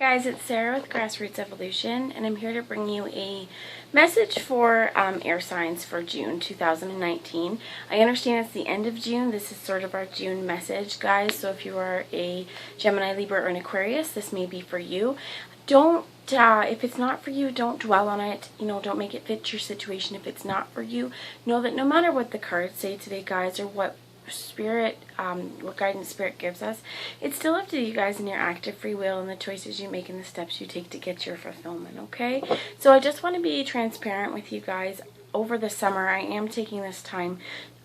Guys, it's Sarah with Grassroots Evolution, and I'm here to bring you a message for air signs for June 2019. I understand it's the end of June. This is sort of our June message, guys. So if you are a Gemini, Libra, or an Aquarius, this may be for you. Don't, if it's not for you, don't dwell on it. Don't make it fit your situation. If it's not for you, know that no matter what the cards say today, guys, or what what guidance spirit gives us, it's still up to you guys and your active free will and the choices you make and the steps you take to get your fulfillment, okay? So I just want to be transparent with you guys. Over the summer, I am taking this time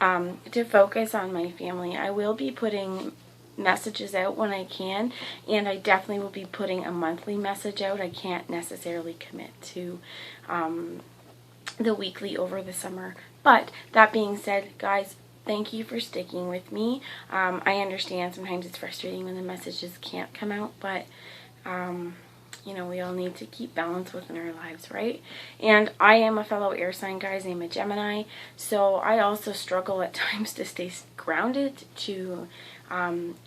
to focus on my family. I will be putting messages out when I can, and I definitely will be putting a monthly message out. I can't necessarily commit to the weekly over the summer. But that being said, guys, thank you for sticking with me. I understand sometimes it's frustrating when the messages can't come out, but we all need to keep balance within our lives, right? And I am a fellow air sign, guys. I'm a Gemini, so I also struggle at times to stay grounded, to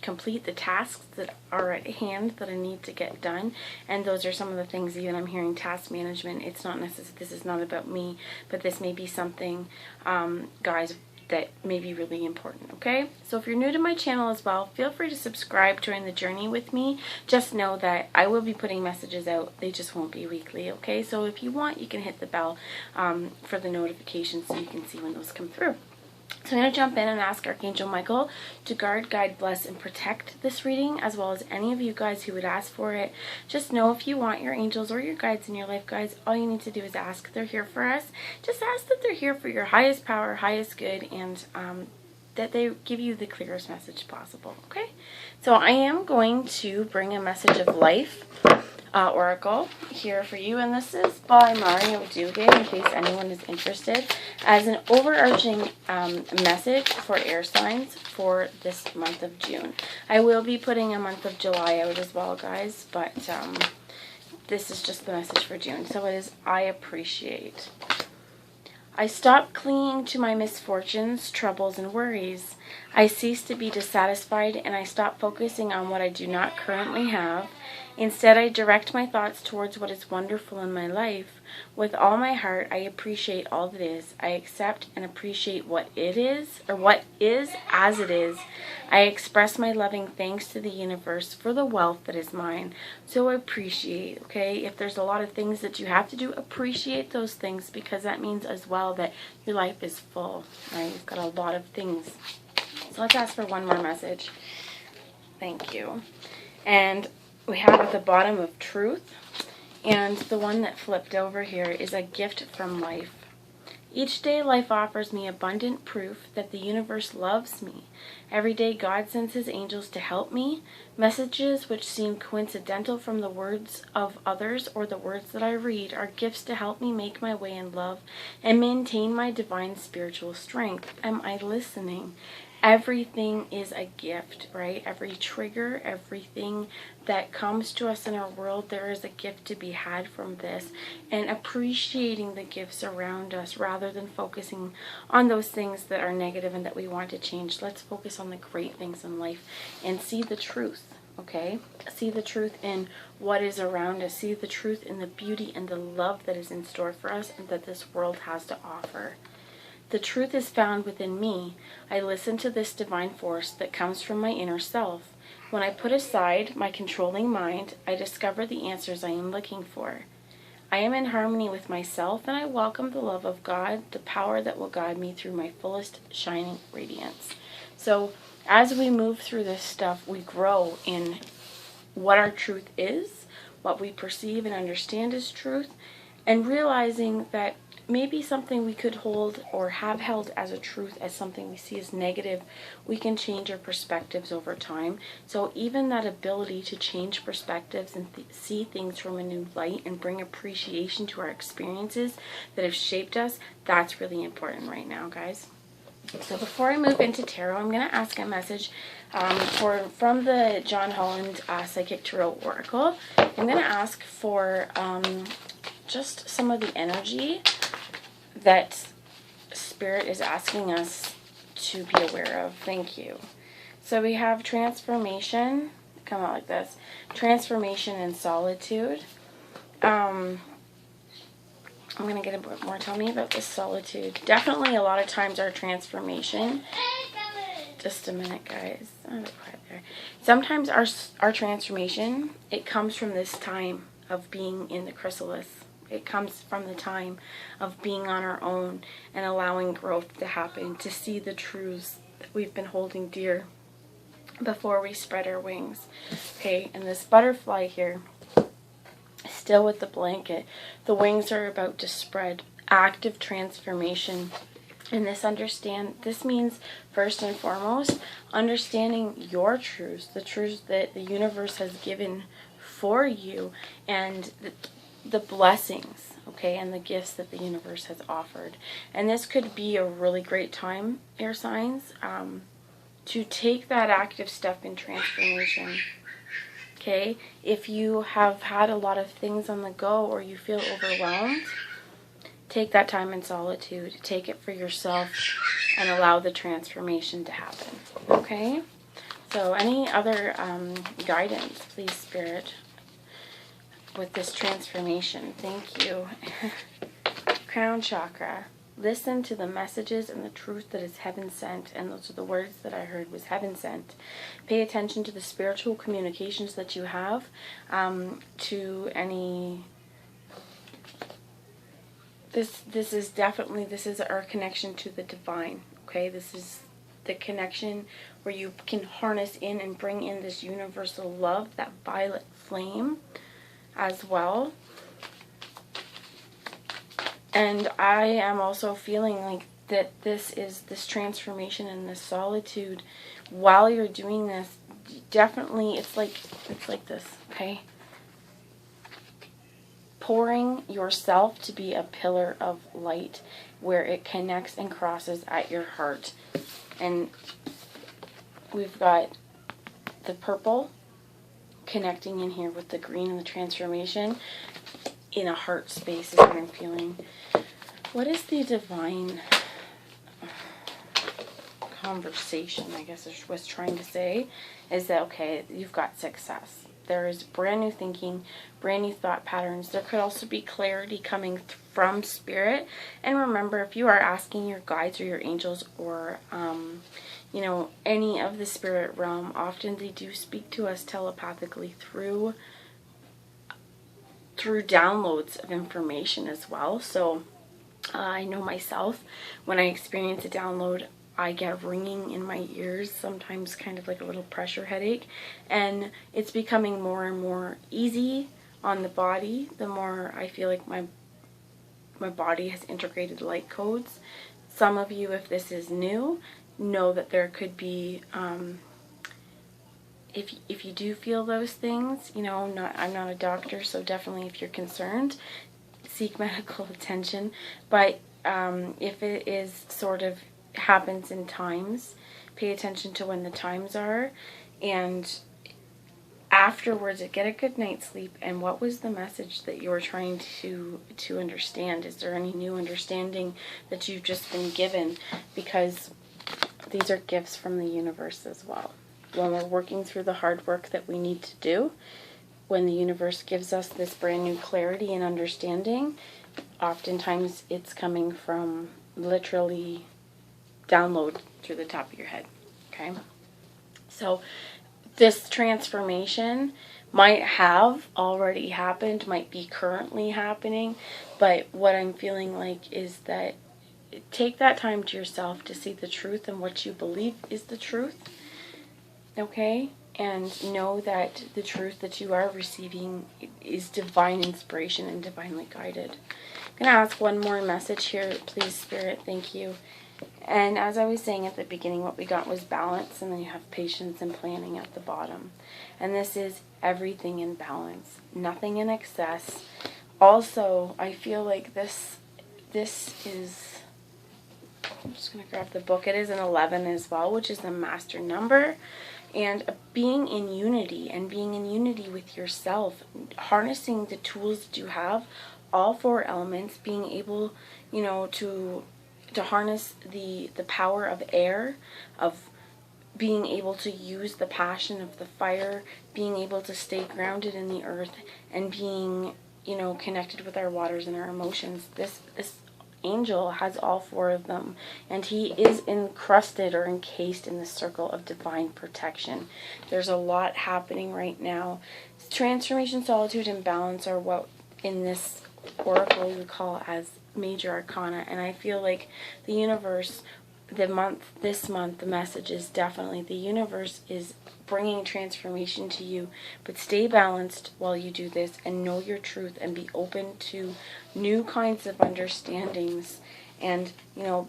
complete the tasks that are at hand that I need to get done. And those are some of the things, even I'm hearing task management. It's not necessary. This is not about me, but this may be something, guys, that may be really important, okay? So if you're new to my channel as well, feel free to subscribe, join the journey with me. Just know that I will be putting messages out. They just won't be weekly, okay? So if you want, you can hit the bell for the notifications so you can see when those come through. So I'm going to jump in and ask Archangel Michael to guard, guide, bless, and protect this reading, as well as any of you guys who would ask for it. Just know if you want your angels or your guides in your life, guys, all you need to do is ask. They're here for us. Just ask that they're here for your highest power, highest good, and that they give you the clearest message possible, okay? So I am going to bring a message of life oracle here for you, and this is by Mario Dugue, in case anyone is interested, as an overarching message for air signs for this month of June. I will be putting a month of July out as well, guys, but this is just the message for June. So it is, I appreciate. I stop clinging to my misfortunes, troubles, and worries. I cease to be dissatisfied, and I stop focusing on what I do not currently have. Instead, I direct my thoughts towards what is wonderful in my life. With all my heart, I appreciate all that is. I accept and appreciate what it is, or what is as it is. I express my loving thanks to the universe for the wealth that is mine. So appreciate, okay? If there's a lot of things that you have to do, appreciate those things, because that means as well that your life is full, right? You've got a lot of things. So let's ask for one more message. Thank you. And we have at the bottom of truth, and the one that flipped over here is a gift from life. Each day life offers me abundant proof that the universe loves me. Every day God sends his angels to help me. Messages which seem coincidental from the words of others or the words that I read are gifts to help me make my way in love and maintain my divine spiritual strength. Am I listening? Everything is a gift, right? Every trigger, everything that comes to us in our world, there is a gift to be had from this. And appreciating the gifts around us rather than focusing on those things that are negative and that we want to change. Let's focus on the great things in life and see the truth, okay? See the truth in what is around us. See the truth in the beauty and the love that is in store for us and that this world has to offer. The truth is found within me. I listen to this divine force that comes from my inner self. When I put aside my controlling mind, I discover the answers I am looking for. I am in harmony with myself, and I welcome the love of God, the power that will guide me through my fullest shining radiance. So as we move through this stuff, we grow in what our truth is, what we perceive and understand as truth, and realizing that maybe something we could hold or have held as a truth as something we see as negative, we can change our perspectives over time. So even that ability to change perspectives and see things from a new light and bring appreciation to our experiences that have shaped us, that's really important right now, guys. So before I move into tarot, I'm going to ask a message from the John Holland Psychic Tarot Oracle. I'm going to ask for just some of the energy that Spirit is asking us to be aware of. Thank you. So we have transformation, come out like this. Transformation and solitude. I'm going to get a bit more. Tell me about this solitude. Definitely a lot of times our transformation. Just a minute, guys. I'm a bit quiet there. Sometimes our transformation, it comes from this time of being in the chrysalis. It comes from the time of being on our own and allowing growth to happen, to see the truths that we've been holding dear before we spread our wings. Okay, and this butterfly here, still with the blanket, the wings are about to spread. Active transformation. And this means, first and foremost, understanding your truths, the truths that the universe has given for you, and the blessings, okay, and the gifts that the universe has offered. And this could be a really great time, air signs, to take that active step in transformation. Okay, if you have had a lot of things on the go or you feel overwhelmed, take that time in solitude. Take it for yourself and allow the transformation to happen. Okay? So any other guidance, please, Spirit, with this transformation? Thank you. Crown chakra. Listen to the messages and the truth that is heaven sent. And those are the words that I heard, was heaven sent. Pay attention to the spiritual communications that you have, to any... This is our connection to the divine, okay? This is the connection where you can harness in and bring in this universal love, that violet flame as well. And I am also feeling like that this transformation and this solitude, while you're doing this, definitely it's like this, okay? Pouring yourself to be a pillar of light where it connects and crosses at your heart. And we've got the purple connecting in here with the green and the transformation in a heart space is what I'm feeling. What is the divine conversation, I guess I was trying to say, is that, okay, you've got success. There is brand new thinking, brand new thought patterns. There could also be clarity coming from Spirit. And remember, if you are asking your guides or your angels or, any of the spirit realm, often they do speak to us telepathically through downloads of information as well. So I know myself, when I experience a download, I get ringing in my ears, sometimes kind of like a little pressure headache, and it's becoming more and more easy on the body the more I feel like my body has integrated light codes. Some of you, if this is new, know that there could be, if you do feel those things, I'm not a doctor, so definitely if you're concerned, seek medical attention. But if it is sort of happens in times, pay attention to when the times are, and afterwards get a good night's sleep. And what was the message that you were trying to understand? Is there any new understanding that you've just been given? Because these are gifts from the universe as well. When we're working through the hard work that we need to do, when the universe gives us this brand new clarity and understanding, oftentimes it's coming from literally download through the top of your head. Okay? So this transformation might have already happened, might be currently happening, but what I'm feeling like is that take that time to yourself to see the truth and what you believe is the truth. Okay? And know that the truth that you are receiving is divine inspiration and divinely guided. I'm going to ask one more message here, please, Spirit. Thank you. And as I was saying at the beginning, what we got was balance, and then you have patience and planning at the bottom. And this is everything in balance, nothing in excess. Also, I feel like this is, I'm just going to grab the book. It is an 11 as well, which is the master number. And being in unity, and being in unity with yourself, harnessing the tools that you have, all four elements, being able, to harness the power of air, of being able to use the passion of the fire, being able to stay grounded in the earth, and being, connected with our waters and our emotions. This angel has all 4 of them, and he is encrusted or encased in the circle of divine protection. There's a lot happening right now. Transformation, solitude, and balance are what in this oracle we call as major arcana, and I feel like the universe, this month, the message is definitely the universe is bringing transformation to you, but stay balanced while you do this, and know your truth, and be open to new kinds of understandings, and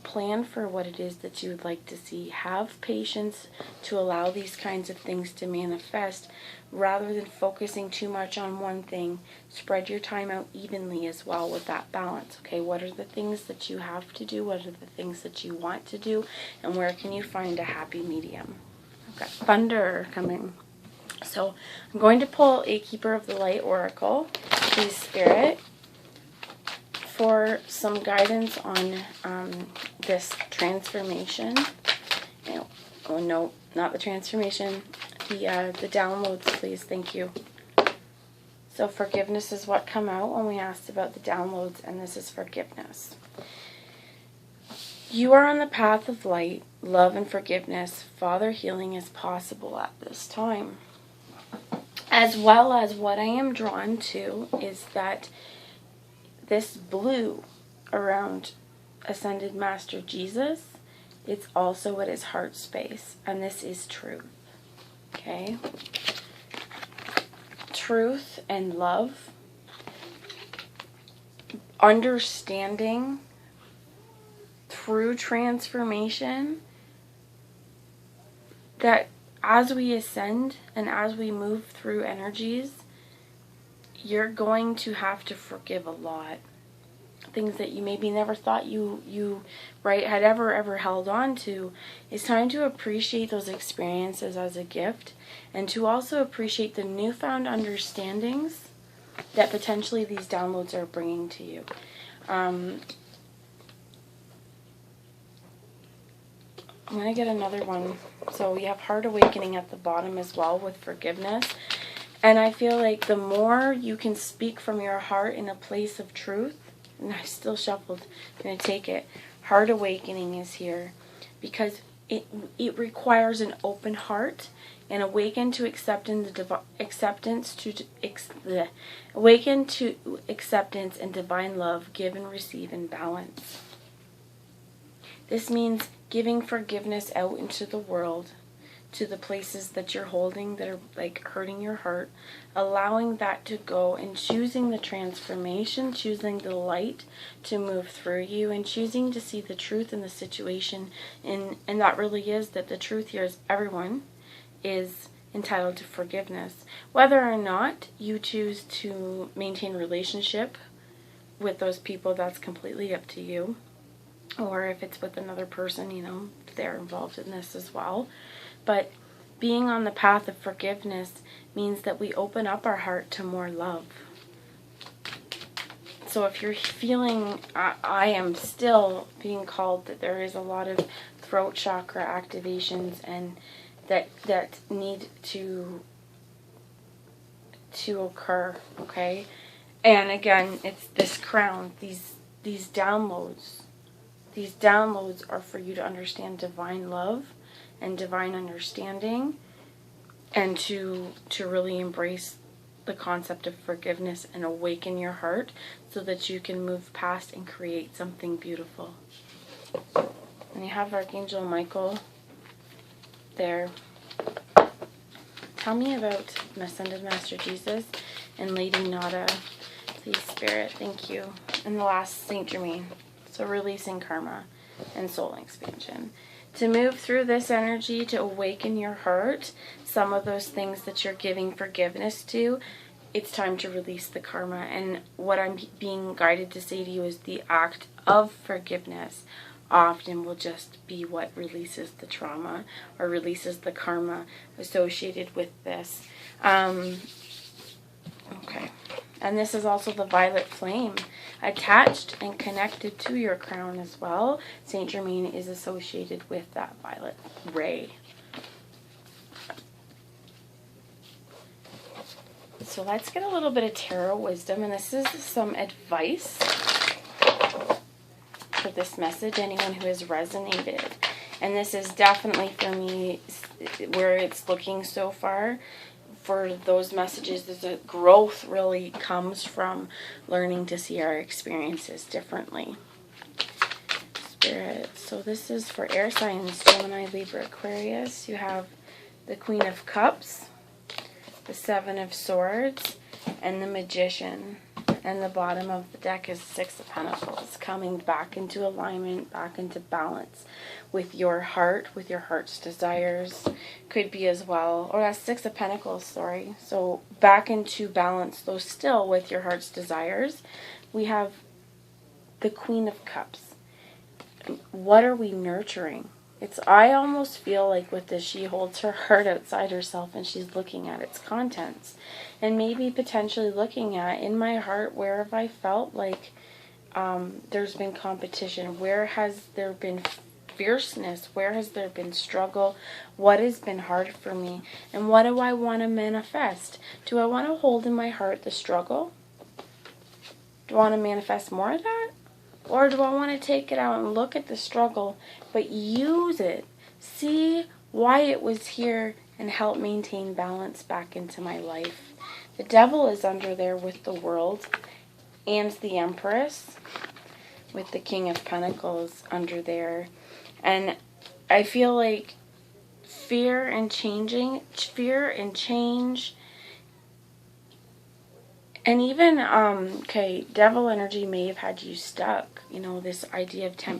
plan for what it is that you would like to see. Have patience to allow these kinds of things to manifest, rather than focusing too much on one thing. Spread your time out evenly as well with that balance. Okay, what are the things that you have to do? What are the things that you want to do? And where can you find a happy medium? Okay, thunder coming. So I'm going to pull a Keeper of the Light oracle, please Spirit, for some guidance on this transformation. Oh no, not the transformation. The downloads, please. Thank you. So forgiveness is what come out when we asked about the downloads, and this is forgiveness. You are on the path of light, love, and forgiveness. Father, healing is possible at this time. As well as what I am drawn to is that this blue around Ascended Master Jesus, it's also at his heart space, and this is truth. Okay? Truth and love, understanding through transformation, that as we ascend and as we move through energies, you're going to have to forgive a lot. Things that you maybe never thought you had ever held on to. It's time to appreciate those experiences as a gift, and to also appreciate the newfound understandings that potentially these downloads are bringing to you. I'm going to get another one. So we have Heart Awakening at the bottom as well with forgiveness. And I feel like the more you can speak from your heart in a place of truth, and I still shuffled, I'm going to take it. Heart Awakening is here because it requires an open heart and awaken to acceptance and divine love, give and receive in balance. This means giving forgiveness out into the world, to the places that you're holding that are like hurting your heart, allowing that to go, and choosing the transformation, choosing the light to move through you, and choosing to see the truth in the situation. And that really is that the truth here is everyone is entitled to forgiveness. Whether or not you choose to maintain relationship with those people, that's completely up to you. Or if it's with another person, they're involved in this as well. But being on the path of forgiveness means that we open up our heart to more love. So if you're feeling, I am still being called that there is a lot of throat chakra activations and that need to occur, okay? And again, it's this crown, these downloads. These downloads are for you to understand divine love and divine understanding, and to really embrace the concept of forgiveness and awaken your heart so that you can move past and create something beautiful. And you have Archangel Michael there. Tell me about Ascended Master Jesus and Lady Nada, please Spirit. Thank you. And the last, Saint Germain. So releasing karma and soul expansion. To move through this energy, to awaken your heart, some of those things that you're giving forgiveness to, it's time to release the karma. And what I'm being guided to say to you is the act of forgiveness often will just be what releases the trauma or releases the karma associated with this. Okay. And this is also the violet flame attached and connected to your crown as well. Saint Germain is associated with that violet ray. So let's get a little bit of tarot wisdom, and this is some advice for this message, anyone who has resonated. And this is definitely for me where it's looking so far. For those messages, there's a growth really comes from learning to see our experiences differently. Spirit. So this is for air signs, Gemini, Libra, Aquarius. You have the Queen of Cups, the Seven of Swords, and the Magician. And the bottom of the deck is Six of Pentacles, coming back into alignment, back into balance with your heart, with your heart's desires. Could be as well, or that's Six of Pentacles, sorry. So back into balance, though still with your heart's desires. We have the Queen of Cups. What are we nurturing? I almost feel like with this, she holds her heart outside herself and she's looking at its contents. And maybe potentially looking at, in my heart, where have I felt like there's been competition? Where has there been fierceness? Where has there been struggle? What has been hard for me? And what do I want to manifest? Do I want to hold in my heart the struggle? Do I want to manifest more of that? Or do I want to take it out and look at the struggle, but use it, see why it was here, and help maintain balance back into my life? The Devil is under there with the World and the Empress, with the King of Pentacles under there. And I feel like fear and change, and even, Devil energy may have had you stuck. You know, this idea of